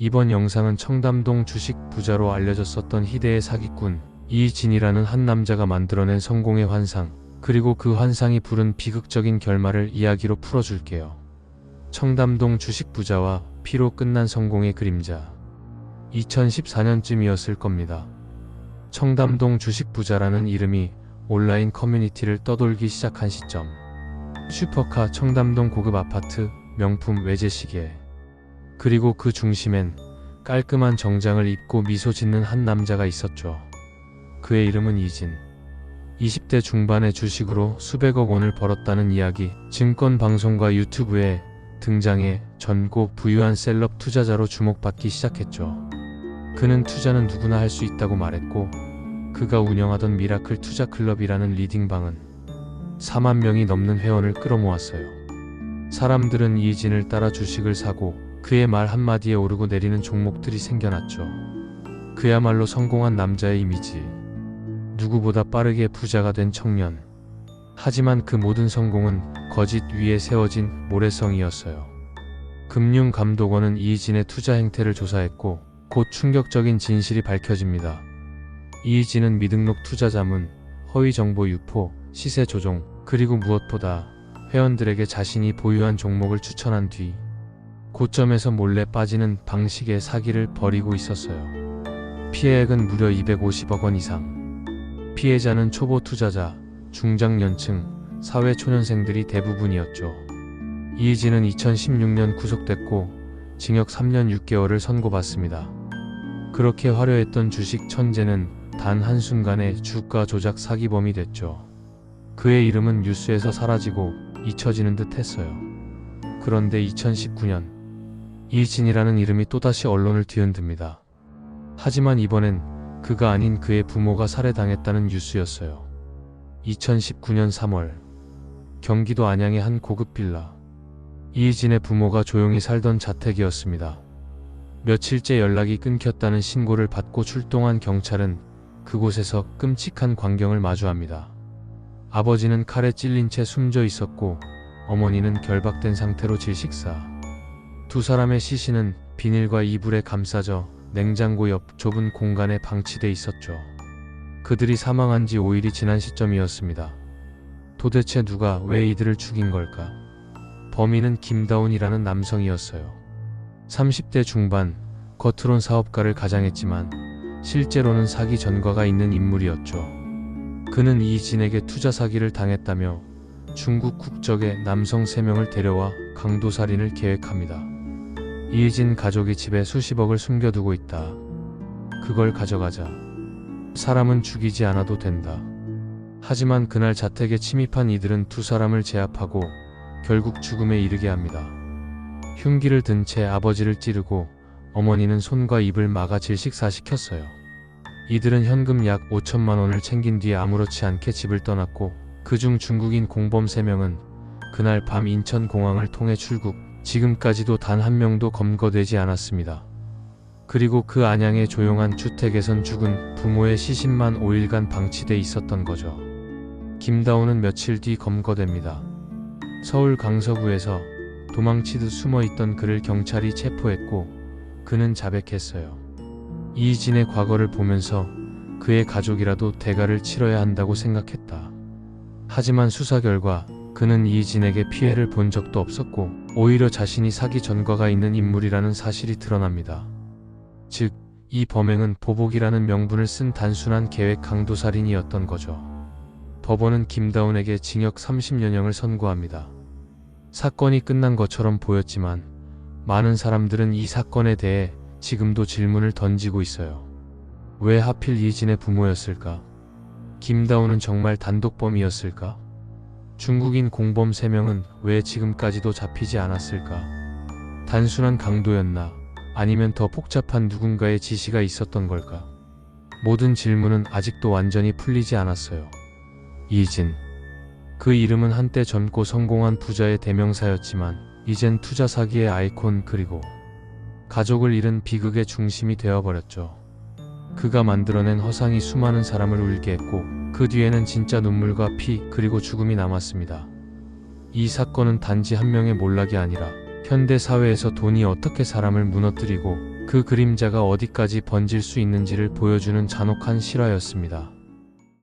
이번 영상은 청담동 주식 부자로 알려졌었던 희대의 사기꾼 이진이라는 한 남자가 만들어낸 성공의 환상, 그리고 그 환상이 부른 비극적인 결말을 이야기로 풀어줄게요. 청담동 주식 부자와 피로 끝난 성공의 그림자. 2014년쯤이었을 겁니다. 청담동 주식 부자라는 이름이 온라인 커뮤니티를 떠돌기 시작한 시점. 슈퍼카, 청담동 고급 아파트, 명품 외제시계, 그리고 그 중심엔 깔끔한 정장을 입고 미소 짓는 한 남자가 있었죠. 그의 이름은 이진. 20대 중반의 주식으로 수백억 원을 벌었다는 이야기, 증권 방송과 유튜브에 등장해 전고 부유한 셀럽 투자자로 주목받기 시작했죠. 그는 투자는 누구나 할 수 있다고 말했고, 그가 운영하던 미라클 투자클럽이라는 리딩방은 4만 명이 넘는 회원을 끌어모았어요. 사람들은 이진을 따라 주식을 사고 그의 말 한마디에 오르고 내리는 종목들이 생겨났죠. 그야말로 성공한 남자의 이미지. 누구보다 빠르게 부자가 된 청년. 하지만 그 모든 성공은 거짓 위에 세워진 모래성이었어요. 금융감독원은 이진의 투자 행태를 조사했고 곧 충격적인 진실이 밝혀집니다. 이진은 미등록 투자 자문, 허위 정보 유포, 시세 조종, 그리고 무엇보다 회원들에게 자신이 보유한 종목을 추천한 뒤 고점에서 몰래 빠지는 방식의 사기를 벌이고 있었어요. 피해액은 무려 250억 원 이상. 피해자는 초보 투자자, 중장년층, 사회초년생들이 대부분이었죠. 이진은 2016년 구속됐고 징역 3년 6개월을 선고받습니다. 그렇게 화려했던 주식 천재는 단 한순간에 주가 조작 사기범이 됐죠. 그의 이름은 뉴스에서 사라지고 잊혀지는 듯 했어요. 그런데 2019년 이진이라는 이름이 또다시 언론을 뒤흔듭니다. 하지만 이번엔 그가 아닌 그의 부모가 살해당했다는 뉴스였어요. 2019년 3월 경기도 안양의 한 고급 빌라. 이진의 부모가 조용히 살던 자택이었습니다. 며칠째 연락이 끊겼다는 신고를 받고 출동한 경찰은 그곳에서 끔찍한 광경을 마주합니다. 아버지는 칼에 찔린 채 숨져 있었고 어머니는 결박된 상태로 질식사. 두 사람의 시신은 비닐과 이불에 감싸져 냉장고 옆 좁은 공간에 방치돼 있었죠. 그들이 사망한 지 5일이 지난 시점이었습니다. 도대체 누가 왜 이들을 죽인 걸까? 범인은 김다운이라는 남성이었어요. 30대 중반, 겉으론 사업가를 가장했지만 실제로는 사기 전과가 있는 인물이었죠. 그는 이진에게 투자 사기를 당했다며 중국 국적의 남성 3명을 데려와 강도살인을 계획합니다. 이진 가족이 집에 수십억을 숨겨두고 있다. 그걸 가져가자. 사람은 죽이지 않아도 된다. 하지만 그날 자택에 침입한 이들은 두 사람을 제압하고 결국 죽음에 이르게 합니다. 흉기를 든 채 아버지를 찌르고 어머니는 손과 입을 막아 질식사시켰어요. 이들은 현금 약 5천만 원을 챙긴 뒤에 아무렇지 않게 집을 떠났고 그중 중국인 공범 3명은 그날 밤 인천공항을 통해 출국, 지금까지도 단 한 명도 검거되지 않았습니다. 그리고 그 안양의 조용한 주택에선 죽은 부모의 시신만 5일간 방치돼 있었던 거죠. 김다운은 며칠 뒤 검거됩니다. 서울 강서구에서 도망치듯 숨어있던 그를 경찰이 체포했고 그는 자백했어요. 이진의 과거를 보면서 그의 가족이라도 대가를 치러야 한다고 생각했다. 하지만 수사 결과 그는 이진에게 피해를 본 적도 없었고 오히려 자신이 사기 전과가 있는 인물이라는 사실이 드러납니다. 즉, 이 범행은 보복이라는 명분을 쓴 단순한 계획 강도살인이었던 거죠. 법원은 김다운에게 징역 30년형을 선고합니다. 사건이 끝난 것처럼 보였지만 많은 사람들은 이 사건에 대해 지금도 질문을 던지고 있어요. 왜 하필 이진의 부모였을까? 김다운은 정말 단독범이었을까? 중국인 공범 3명은 왜 지금까지도 잡히지 않았을까? 단순한 강도였나? 아니면 더 복잡한 누군가의 지시가 있었던 걸까? 모든 질문은 아직도 완전히 풀리지 않았어요. 이진. 그 이름은 한때 젊고 성공한 부자의 대명사였지만 이젠 투자 사기의 아이콘, 그리고 가족을 잃은 비극의 중심이 되어버렸죠. 그가 만들어낸 허상이 수많은 사람을 울게 했고 그 뒤에는 진짜 눈물과 피, 그리고 죽음이 남았습니다. 이 사건은 단지 한 명의 몰락이 아니라 현대 사회에서 돈이 어떻게 사람을 무너뜨리고 그 그림자가 어디까지 번질 수 있는지를 보여주는 잔혹한 실화였습니다.